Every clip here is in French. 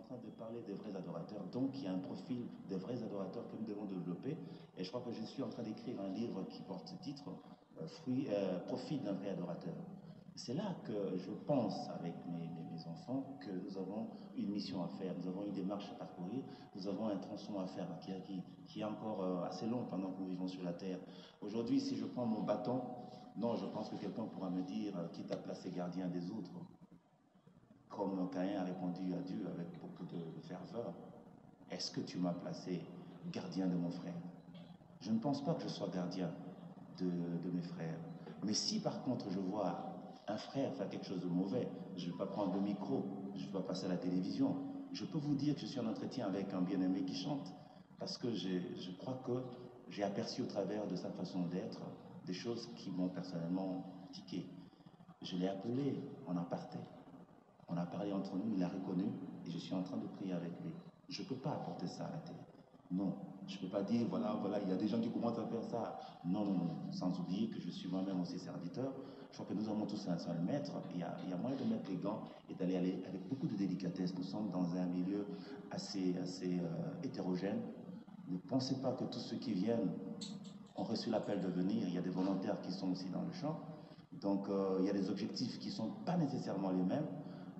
en train de parler des vrais adorateurs. Donc, il y a un profil des vrais adorateurs que nous devons développer. Et je crois que je suis en train d'écrire un livre qui porte ce titre, Profil d'un vrai adorateur. C'est là que je pense, avec mes enfants, que nous avons une mission à faire, nous avons une démarche à parcourir, nous avons un tronçon à faire qui est encore assez long pendant que nous vivons sur la terre. Aujourd'hui, si je prends mon bâton, non, je pense que quelqu'un pourra me dire qui t'a placé gardien des autres. Comme Caïn a répondu à Dieu avec beaucoup de ferveur, est-ce que tu m'as placé gardien de mon frère? Je ne pense pas que je sois gardien de mes frères. Mais si par contre je vois un frère faire quelque chose de mauvais, je ne vais pas prendre le micro, je ne vais pas passer à la télévision. Je peux vous dire que je suis en entretien avec un bien-aimé qui chante, parce que je crois que j'ai aperçu au travers de sa façon d'être des choses qui m'ont personnellement tiqué. Je l'ai appelé en aparté. On a parlé entre nous, il a reconnu, et je suis en train de prier avec lui. Je ne peux pas apporter ça à la télé. Non, je ne peux pas dire, voilà, il y a des gens qui commencent à faire ça. Non, non, non, sans oublier que je suis moi-même aussi serviteur. Je crois que nous avons tous un seul maître. Il y a moyen de mettre les gants et d'aller avec beaucoup de délicatesse. Nous sommes dans un milieu assez hétérogène. Ne pensez pas que tous ceux qui viennent ont reçu l'appel de venir. Il y a des volontaires qui sont aussi dans le champ. Donc, il y a des objectifs qui ne sont pas nécessairement les mêmes.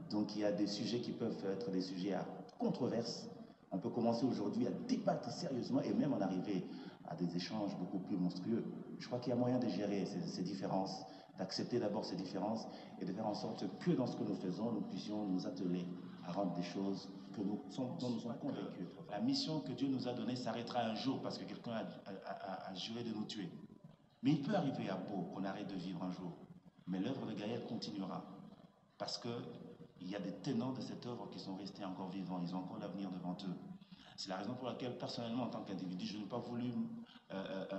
Donc, il y a des sujets qui peuvent être des sujets à controverse. On peut commencer aujourd'hui à débattre sérieusement et même en arriver à des échanges beaucoup plus monstrueux. Je crois qu'il y a moyen de gérer ces différences, d'accepter d'abord ces différences et de faire en sorte que dans ce que nous faisons, nous puissions nous atteler à rendre des choses dont nous sommes convaincus. La mission que Dieu nous a donnée s'arrêtera un jour parce que quelqu'un a juré de nous tuer. Mais il peut arriver à Pau qu'on arrête de vivre un jour. Mais l'œuvre de Gaël continuera. Parce qu'il y a des tenants de cette œuvre qui sont restés encore vivants, ils ont encore l'avenir devant eux. C'est la raison pour laquelle, personnellement, en tant qu'individu, je n'ai pas voulu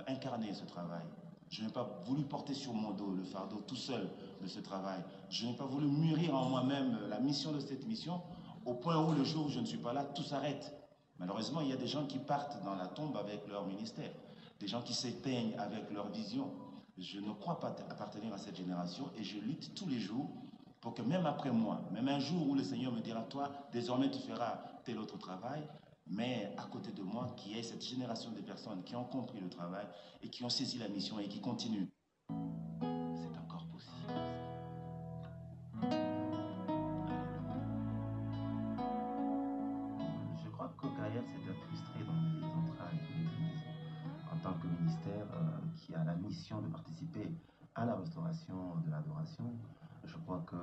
incarner ce travail. Je n'ai pas voulu porter sur mon dos le fardeau tout seul de ce travail. Je n'ai pas voulu mûrir en moi-même la mission de cette mission, au point où le jour où je ne suis pas là, tout s'arrête. Malheureusement, il y a des gens qui partent dans la tombe avec leur ministère, des gens qui s'éteignent avec leur vision. Je ne crois pas appartenir à cette génération et je lutte tous les jours pour que même après moi, même un jour où le Seigneur me dira, toi, désormais tu feras tel autre travail, mais à côté de moi, qu'il y ait cette génération de personnes qui ont compris le travail et qui ont saisi la mission et qui continuent. C'est encore possible. Je crois que Gaël s'est frustré dans les entrailles de l'Église en tant que ministère qui a la mission de participer à la restauration de l'adoration. Je crois que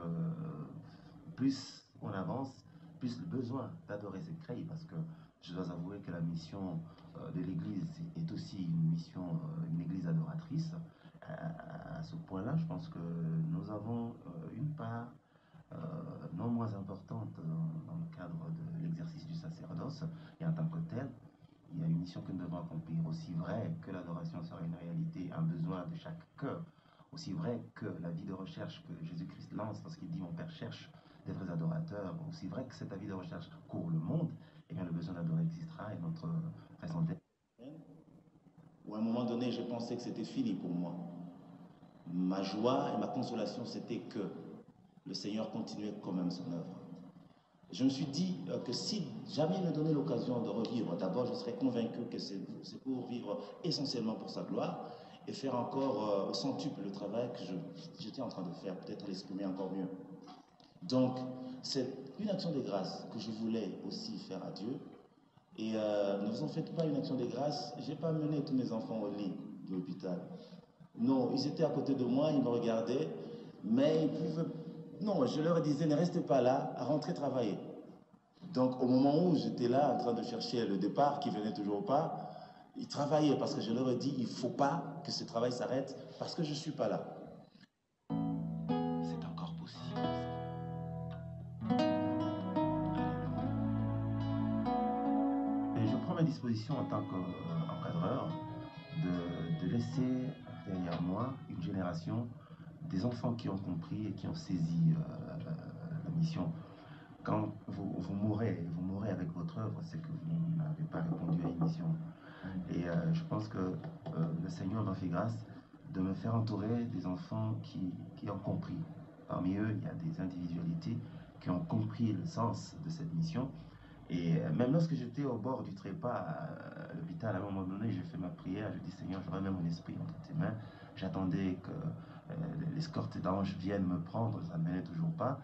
plus on avance, plus le besoin d'adorer se crée, parce que je dois avouer que la mission de l'Église est aussi une mission, une Église adoratrice. À ce point-là, je pense que nous avons une part non moins importante dans le cadre de l'exercice du sacerdoce, et en tant que tel, il y a une mission que nous devons accomplir, aussi vrai que l'adoration sera une réalité, un besoin de chaque cœur, aussi vrai que la vie de recherche que Jésus-Christ lance lorsqu'il dit « Mon Père cherche des vrais adorateurs », aussi vrai que cette vie de recherche court le monde, et bien le besoin d'adorer existera, et notre raison d'être. Où à un moment donné, j'ai pensé que c'était fini pour moi. Ma joie et ma consolation, c'était que le Seigneur continuait quand même son œuvre. Je me suis dit que si jamais il me donnait l'occasion de revivre, d'abord je serais convaincu que c'est pour vivre essentiellement pour sa gloire et faire encore au centuple le travail que j'étais en train de faire, peut-être l'exprimer encore mieux. Donc, c'est une action de grâce que je voulais aussi faire à Dieu. Et ne vous en faites pas une action de grâce, je n'ai pas mené tous mes enfants au lit de l'hôpital. Non, ils étaient à côté de moi, ils me regardaient, mais ils pouvaient... Non, je leur disais, ne restez pas là, rentrez travailler. Donc, au moment où j'étais là, en train de chercher le départ, qui venait toujours pas, ils travaillaient parce que je leur ai dit, il ne faut pas que ce travail s'arrête parce que je ne suis pas là. C'est encore possible. Et je prends ma disposition en tant qu'encadreur de laisser derrière moi une génération des enfants qui ont compris et qui ont saisi la mission. Quand vous mourrez avec votre œuvre, c'est que vous n'avez pas répondu à une mission. Et je pense que le Seigneur m'a fait grâce de me faire entourer des enfants qui ont compris. Parmi eux, il y a des individualités qui ont compris le sens de cette mission Et même lorsque j'étais au bord du trépas à l'hôpital, à un moment donné, j'ai fait ma prière, je dis Seigneur, je remets mon esprit entre tes mains. J'attendais que l'escorte d'anges vienne me prendre, ça ne venait toujours pas.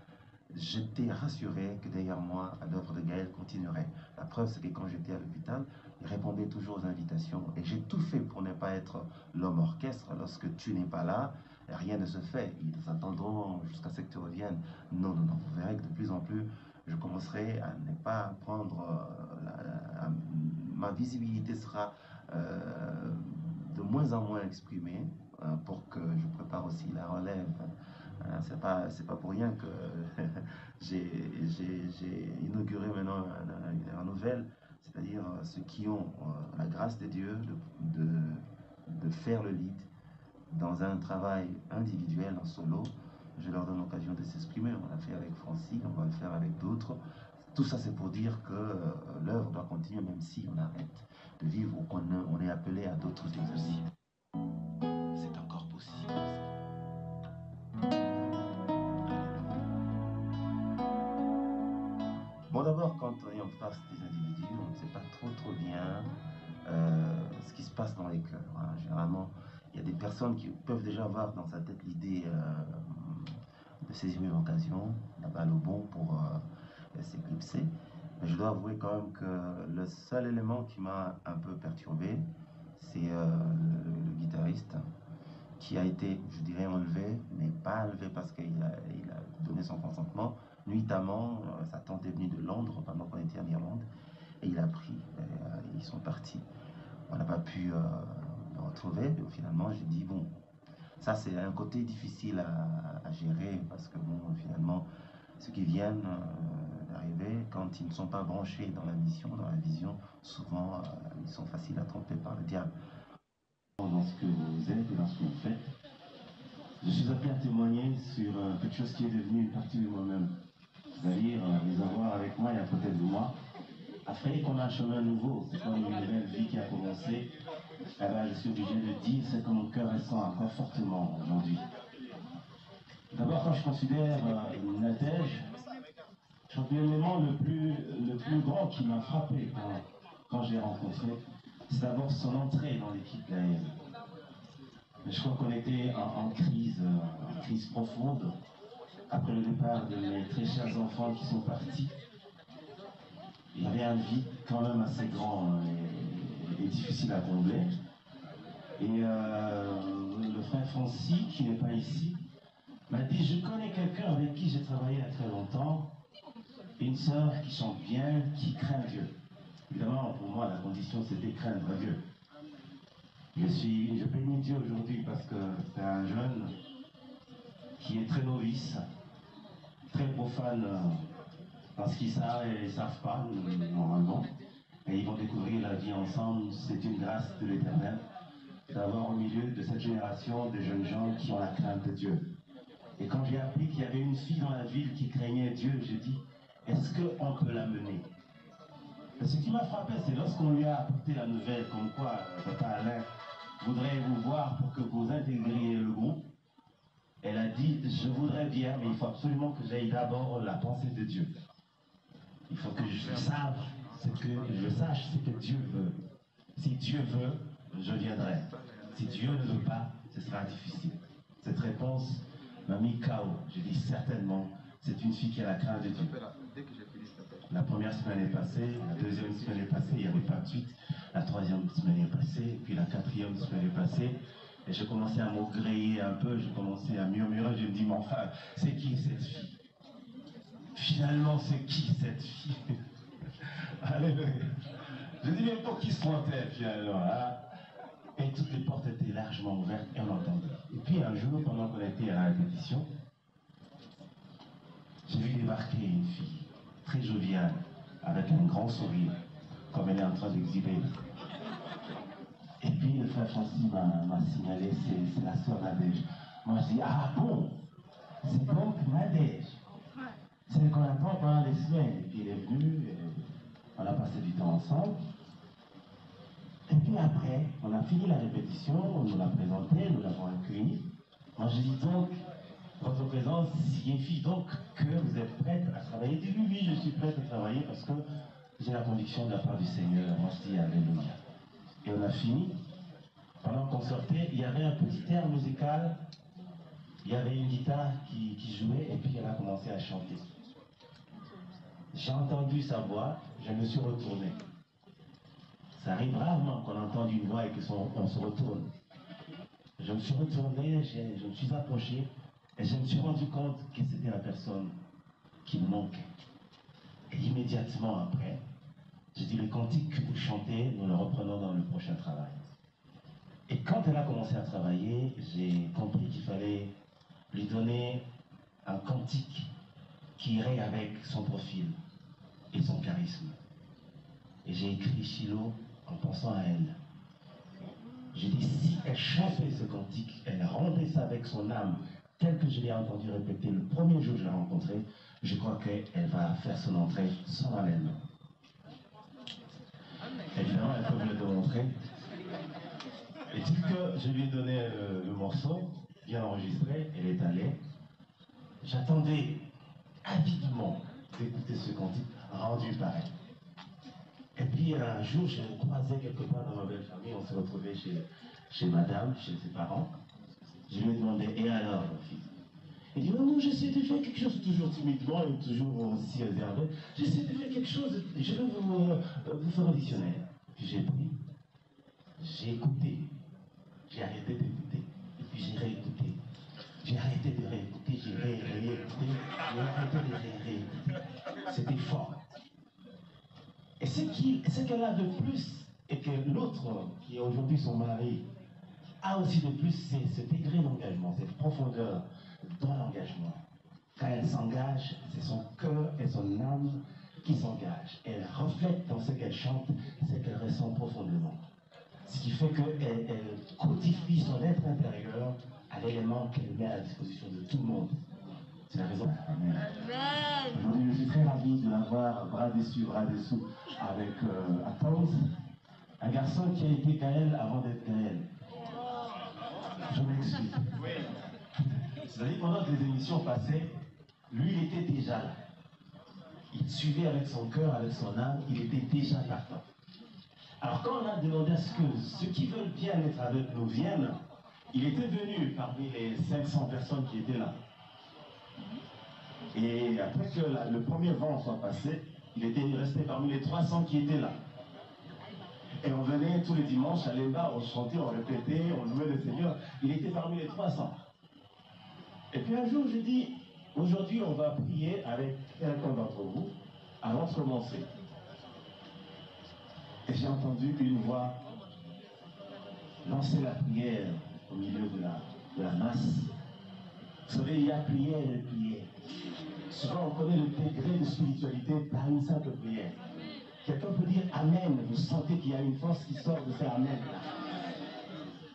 J'étais rassuré que derrière moi, l'œuvre de Gaël continuerait. La preuve, c'est que quand j'étais à l'hôpital, il répondait toujours aux invitations. Et j'ai tout fait pour ne pas être l'homme orchestre. Lorsque tu n'es pas là, rien ne se fait. Ils attendront jusqu'à ce que tu reviennes. Non, non, non. Vous verrez que de plus en plus, je commencerai à ne pas prendre... ma visibilité sera de moins en moins exprimée pour que je prépare aussi la relève. C'est pas pour rien que j'ai inauguré maintenant une nouvelle, c'est-à-dire ceux qui ont la grâce de Dieu de faire le lead dans un travail individuel, en solo. Je leur donne l'occasion de s'exprimer. On l'a fait avec Francis, on va le faire avec d'autres. Tout ça, c'est pour dire que l'œuvre doit continuer même si on arrête de vivre ou qu'on est appelé à d'autres exercices. C'est encore possible. Bon, d'abord, quand on est en face des individus, on ne sait pas trop bien ce qui se passe dans les cœurs. Hein. Généralement, il y a des personnes qui peuvent déjà avoir dans sa tête l'idée de saisir une occasion, la balle au bon pour s'éclipser. Mais je dois avouer quand même que le seul élément qui m'a un peu perturbé, c'est le guitariste qui a été, je dirais, enlevé, mais pas enlevé parce qu'il a donné son consentement. Nuitamment, sa tante est venue de Londres pendant qu'on était en Irlande, et il a pris, ils sont partis. On n'a pas pu le retrouver, mais finalement, j'ai dit, bon, ça c'est un côté difficile à gérer, parce que bon, finalement, ceux qui viennent d'arriver, quand ils ne sont pas branchés dans la mission, dans la vision, souvent, ils sont faciles à tromper par le diable. Dans ce que vous êtes et dans ce que vous faites, je suis appelé à témoigner sur quelque chose qui est devenu une partie de moi-même. C'est-à-dire les avoir avec moi et à côté de moi. Après qu'on a un chemin nouveau, c'est comme une nouvelle vie qui a commencé, eh ben, je suis obligé de dire ce que mon cœur ressent encore fortement aujourd'hui. D'abord, quand je considère Nadège, je crois que l'élément le plus grand qui m'a frappé quand je l'ai rencontré, c'est d'abord son entrée dans l'équipe Gaël. Je crois qu'on était en crise profonde, après le départ de mes très chers enfants qui sont partis. Il y avait un vide quand même assez grand et difficile à combler. Et le frère Francis, qui n'est pas ici, m'a dit, je connais quelqu'un avec qui j'ai travaillé il y a très longtemps, une sœur qui chante bien, qui craint Dieu. Évidemment, pour moi, la condition, c'était craindre Dieu. Je bénis Dieu aujourd'hui parce que c'est un jeune qui est très novice, très profane dans ce qu'ils savent et ils ne savent pas, normalement. Et ils vont découvrir la vie ensemble. C'est une grâce de l'Éternel d'avoir au milieu de cette génération de jeunes gens qui ont la crainte de Dieu. Et quand j'ai appris qu'il y avait une fille dans la ville qui craignait Dieu, j'ai dit, est-ce qu'on peut la mener? Et ce qui m'a frappé, c'est lorsqu'on lui a apporté la nouvelle, comme quoi Papa Alain voudrait vous voir pour que vous intégriez le groupe. Elle a dit, je voudrais bien, mais il faut absolument que j'aille d'abord la pensée de Dieu. Il faut que je sache ce que Dieu veut. Si Dieu veut, je viendrai. Si Dieu ne veut pas, ce sera difficile. Cette réponse m'a mis KO. J'ai dit certainement, c'est une fille qui a la crainte de Dieu. La première semaine est passée, la deuxième semaine est passée, il n'y avait pas de suite. La troisième semaine est passée, puis la quatrième semaine est passée. Et j'ai commencé à m'augréer un peu, j'ai commencé à murmurer, je me dis, mais enfin, c'est qui cette fille? Finalement, c'est qui cette fille? Alléluia. Je dis, mais pour qui se prend-elle finalement hein? Et toutes les portes étaient largement ouvertes et on entendait. Et puis un jour, pendant qu'on était à la répétition, j'ai vu débarquer une fille très joviale, avec un grand sourire, comme elle est en train d'exhiber. Et puis le frère Francis m'a signalé, c'est la sœur Nadège. Moi je dis, ah bon, c'est donc Nadège. Celle qu'on attend pendant les semaines. Et puis elle est venue, on a passé du temps ensemble. Et puis après, on a fini la répétition, on nous l'a présentée, nous l'avons accueillie. Moi je dis donc, votre présence signifie donc que vous êtes prête à travailler. Il dit oui, je suis prête à travailler parce que j'ai la conviction de la part du Seigneur, on se dit Alléluia. Et on a fini. Pendant qu'on sortait, il y avait un petit air musical, il y avait une guitare qui jouait et puis elle a commencé à chanter. J'ai entendu sa voix, je me suis retourné. Ça arrive rarement qu'on entende une voix et qu'on se retourne. Je me suis retourné, je me suis approché et je me suis rendu compte que c'était la personne qui me manquait. Et immédiatement après, j'ai dit, le cantique que vous chantez, nous le reprenons dans le prochain travail. Et quand elle a commencé à travailler, j'ai compris qu'il fallait lui donner un cantique qui irait avec son profil et son charisme. Et j'ai écrit Shiloh en pensant à elle. J'ai dit, si elle chantait ce cantique, elle rendait ça avec son âme, tel que je l'ai entendu répéter le premier jour que je l'ai rencontrée, je crois qu'elle va faire son entrée sans haleine. Évidemment, elle peut me le démontrer. Et dès que je lui ai donné le morceau, bien enregistré, elle est allée. J'attendais avidement d'écouter ce cantique rendu par elle. Et puis un jour, je l'ai croisée quelque part dans ma belle famille, on s'est retrouvés chez madame, chez ses parents. Je lui ai demandé, et alors, mon fils? Il dit, non, non, j'essaie de faire quelque chose, toujours timidement et toujours aussi réservé. J'essaie de faire quelque chose, je vais vous faire auditionner. Puis j'ai pris, j'ai écouté, j'ai arrêté d'écouter, et puis j'ai réécouté. J'ai arrêté de réécouter, j'ai réécouté, j'ai arrêté de réécouter. C'était fort. Et ce qu'elle a de plus, et que l'autre, qui est aujourd'hui son mari, a aussi de plus, c'est ce degré d'engagement, cette profondeur dans l'engagement. Quand elle s'engage, c'est son cœur et son âme qui s'engagent. Elle reflète dans ce qu'elle chante, ce qu'elle ressent profondément. Ce qui fait qu'elle codifie son être intérieur à l'élément qu'elle met à la disposition de tout le monde. C'est la raison. Amen. Aujourd'hui, je suis très ravi de l'avoir bras dessus, bras dessous avec Atos, un garçon qui a été Gaël avant d'être Gaël. Je m'explique. C'est-à-dire pendant que les émissions passaient, lui, il était déjà là. Il suivait avec son cœur, avec son âme, il était déjà partant. Alors quand on a demandé à ce que ceux qui veulent bien être avec nous viennent, il était venu parmi les 500 personnes qui étaient là. Et après que le premier vent soit passé, il était resté parmi les 300 qui étaient là. Et on venait tous les dimanches à l'Emba, on chantait, on répétait, on louait le Seigneur. Il était parmi les 300. Et puis un jour, j'ai dit, aujourd'hui, on va prier avec quelqu'un d'entre vous avant de commencer. Et j'ai entendu une voix lancer la prière au milieu de la masse. Vous savez, il y a prière et prière. Souvent, on connaît le degré de spiritualité par une simple prière. Quelqu'un peut dire Amen, vous sentez qu'il y a une force qui sort de faire Amen.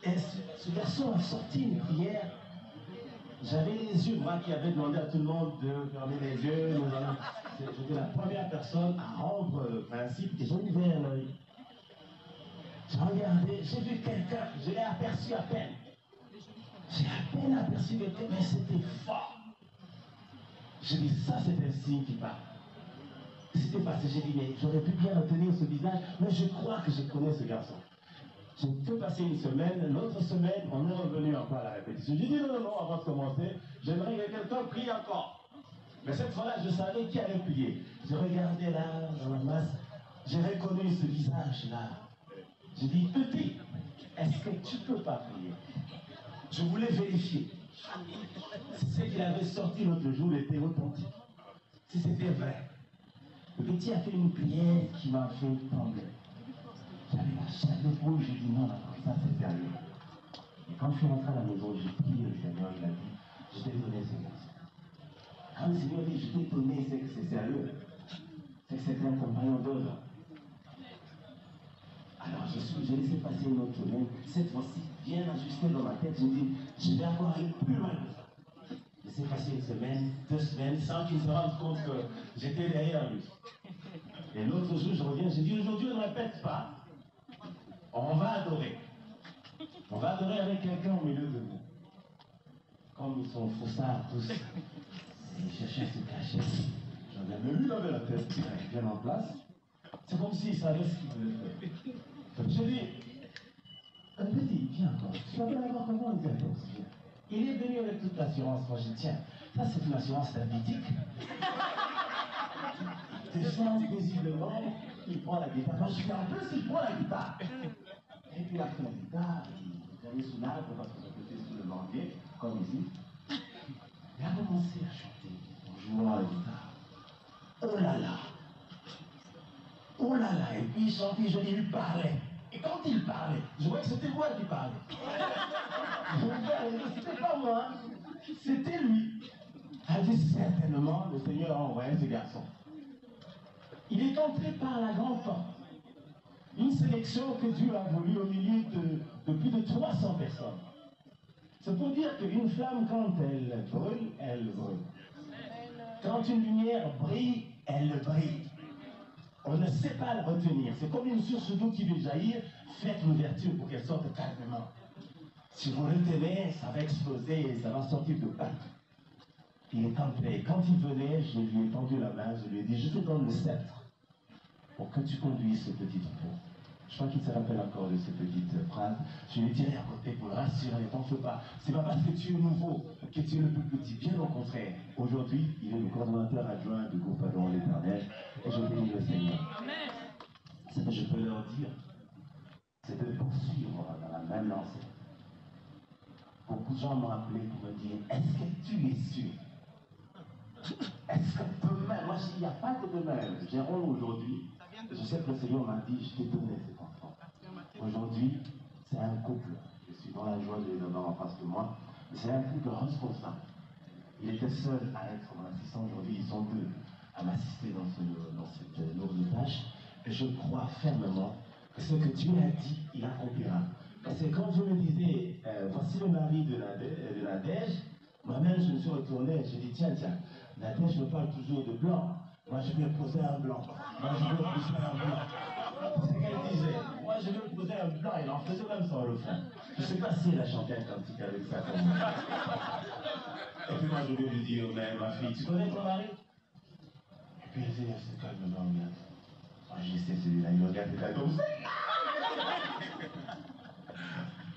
Et ce garçon a sorti une prière. J'avais les yeux, moi qui avais demandé à tout le monde de fermer les yeux. J'étais la première personne à rendre le principe et j'ai ouvert l'œil. J'ai regardé, j'ai vu quelqu'un, je l'ai aperçu à peine. J'ai à peine aperçu quelqu'un, mais c'était fort. J'ai dit, ça c'est un signe qui parle. C'était passé, j'ai dit, mais j'aurais pu bien retenir ce visage, mais je crois que je connais ce garçon. J'ai fait passer une semaine, l'autre semaine, on est revenu encore à la répétition. J'ai dit, non, non, non, avant de commencer, j'aimerais que quelqu'un prie encore. Mais cette fois-là, je savais qui allait prier. J'ai regardé là, dans la masse, j'ai reconnu ce visage-là. J'ai dit, petit, est-ce que tu ne peux pas prier? Je voulais vérifier. Si ce qu'il avait sorti l'autre jour était authentique. Si c'était vrai. Le petit a fait une prière qui m'a fait trembler. J'avais la chair de poule, j'ai dit non, ça c'est sérieux. Et quand je suis rentré à la maison, j'ai prié le Seigneur, il a dit, je t'ai donné ce garçon. Quand le Seigneur dit, je t'ai donné, c'est que c'est sérieux. C'est que c'est un compagnon d'œuvre. Alors j'ai laissé passer une autre semaine, cette fois-ci, bien ajusté dans ma tête, je me dis, je vais encore aller plus loin que ça. Laissé passer une semaine, 2 semaines, sans qu'il se rende compte que j'étais derrière lui. Et l'autre jour, je reviens, j'ai dit, aujourd'hui, on ne répète pas. On va adorer. On va adorer avec quelqu'un au milieu de nous. Comme ils sont faussards tous, ils cherchaient à se cacher. J'en ai même eu, il avait la tête bien en place. C'est comme s'il savait ce qu'il voulait faire. Je dis, un petit, viens, tu vas bien voir comment il vient. Il est venu avec toute l'assurance. Moi, je dis, tiens, ça c'est une assurance diabétique. Il descend paisiblement, il prend la guitare. Moi, je dis, en plus, il prend la guitare. Et puis après la guitare, il est allé sous l'arbre parce que ça peut être sous le manguier, comme ici. Il a commencé à chanter en jouant à la guitare. Oh là là! Oh là là! Et puis il chantait, il parlait. Et quand il parlait, je voyais que c'était moi qui parlais. C'était pas moi, c'était lui. Elle dit certainement, le Seigneur a envoyé ce garçon. Il est entré par la grande porte. Une sélection que Dieu a voulu au milieu de plus de 300 personnes. C'est pour dire qu'une flamme, quand elle brûle, elle brûle. Quand une lumière brille, elle brille. On ne sait pas la retenir. C'est comme une source d'eau qui veut jaillir. Faites l'ouverture pour qu'elle sorte calmement. Si vous retenez, ça va exploser et ça va sortir de partout. Il est entré. Quand il venait, je lui ai tendu la main, je lui ai dit, je te donne le sceptre pour que tu conduises ce petit troupeau. Je crois qu'il se rappelle encore de cette petite phrase. Je lui ai tiré à côté pour le rassurer, t'en fais pas. C'est pas parce que tu es nouveau que tu es le plus petit. Bien au contraire. Aujourd'hui, il est le coordonnateur adjoint du groupe Adorons l'Éternel. Et je bénis le Seigneur. Ce que je peux leur dire, c'est de poursuivre dans la même lancée. Beaucoup de gens m'ont appelé pour me dire, est-ce que tu es sûr? Est-ce que demain, moi il n'y a pas de demain, Jérôme aujourd'hui, je sais que le Seigneur m'a dit, je t'ai donné cet enfant. Aujourd'hui, c'est un couple, je suis dans la joie de les avoir en face de moi, mais c'est un couple responsable. Il était seul à être mon assistant, aujourd'hui ils sont deux à m'assister dans cette lourde tâche, et je crois fermement que ce que Dieu a dit, il accomplira. Parce que quand vous me disiez, voici le mari de Nadège, moi-même je me suis retourné et j'ai dit, tiens, Nadège me parle toujours de blanc. Moi je vais poser un blanc. Moi je vais poser un blanc. C'est ce qu'elle disait. Moi je vais poser un blanc. Elle en faisait même son refrain. Je ne sais pas si elle a chanté un cantique avec ça comme moi. Et puis moi je vais lui dire, mais ma fille, tu connais ton mari? Et puis elle dit, c'est calmement, regarde. Moi je sais celui-là, il regarde comme ça.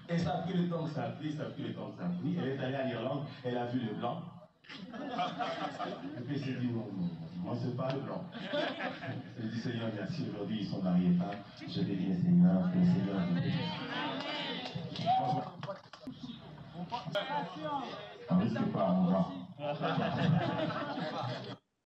Et ça a pris le temps que ça a pris, ça a pris le temps que ça a pris. Elle est allée à l'Irlande, elle a vu le blanc. Et puis elle s'est dit, non, moi c'est pas le blanc. Elle dit, Seigneur, merci, aujourd'hui ils sont mariés pas. Je bénis le Seigneur, le Seigneur nous bénisse. On risque pas, on va.